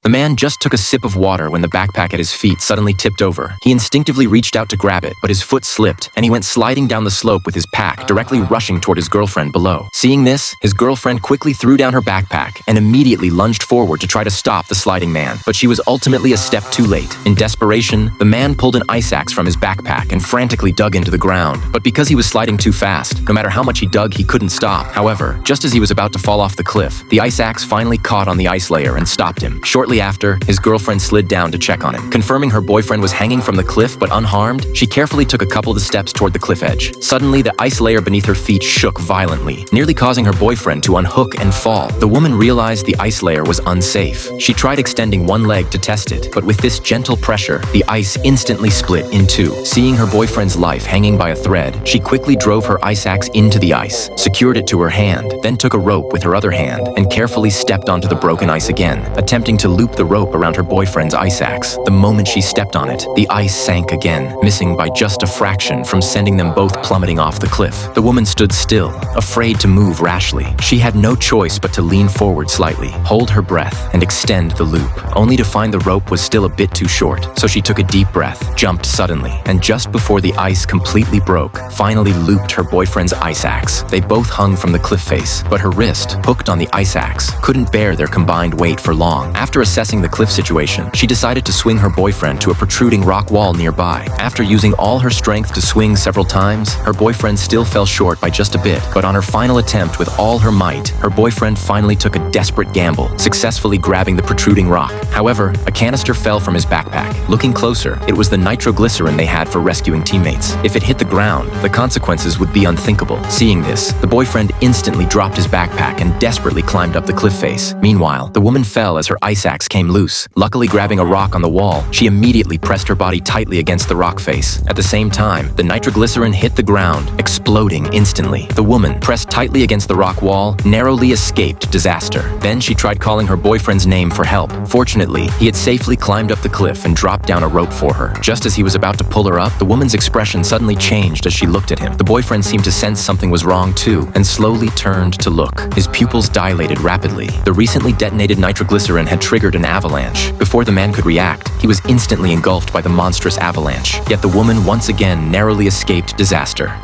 The man just took a sip of water when the backpack at his feet suddenly tipped over. He instinctively reached out to grab it, but his foot slipped, and he went sliding down the slope with his pack, directly rushing toward his girlfriend below. Seeing this, his girlfriend quickly threw down her backpack and immediately lunged forward to try to stop the sliding man, but she was ultimately a step too late. In desperation, the man pulled an ice axe from his backpack and frantically dug into the ground, but because he was sliding too fast, no matter how much he dug, he couldn't stop. However, just as he was about to fall off the cliff, the ice axe finally caught on the ice layer and stopped him. Shortly after, his girlfriend slid down to check on him. Confirming her boyfriend was hanging from the cliff but unharmed, she carefully took a couple of steps toward the cliff edge. Suddenly, the ice layer beneath her feet shook violently, nearly causing her boyfriend to unhook and fall. The woman realized the ice layer was unsafe. She tried extending one leg to test it, but with this gentle pressure, the ice instantly split in two. Seeing her boyfriend's life hanging by a thread, she quickly drove her ice axe into the ice, secured it to her hand, then took a rope with her other hand and carefully stepped onto the broken ice again, attempting to loop the rope around her boyfriend's ice axe. The moment she stepped on it, the ice sank again, missing by just a fraction from sending them both plummeting off the cliff. The woman stood still, afraid to move rashly. She had no choice but to lean forward slightly, hold her breath, and extend the loop, only to find the rope was still a bit too short. So she took a deep breath, jumped suddenly, and just before the ice completely broke, finally looped her boyfriend's ice axe. They both hung from the cliff face, but her wrist, hooked on the ice axe, couldn't bear their combined weight for long. After assessing the cliff situation, she decided to swing her boyfriend to a protruding rock wall nearby. After using all her strength to swing several times, her boyfriend still fell short by just a bit, but on her final attempt with all her might, her boyfriend finally took a desperate gamble, successfully grabbing the protruding rock. However, a canister fell from his backpack. Looking closer, it was the nitroglycerin they had for rescuing teammates. If it hit the ground, the consequences would be unthinkable. Seeing this, the boyfriend instantly dropped his backpack and desperately climbed up the cliff face. Meanwhile, the woman fell as her ice axe came loose. Luckily, grabbing a rock on the wall, she immediately pressed her body tightly against the rock face. At the same time, the nitroglycerin hit the ground, exploding instantly. The woman, pressed tightly against the rock wall, narrowly escaped disaster. Then she tried calling her boyfriend's name for help. Fortunately, he had safely climbed up the cliff and dropped down a rope for her. Just as he was about to pull her up, the woman's expression suddenly changed as she looked at him. The boyfriend seemed to sense something was wrong too, and slowly turned to look. His pupils dilated rapidly. The recently detonated nitroglycerin had triggered an avalanche. Before the man could react, he was instantly engulfed by the monstrous avalanche. Yet the woman once again narrowly escaped disaster.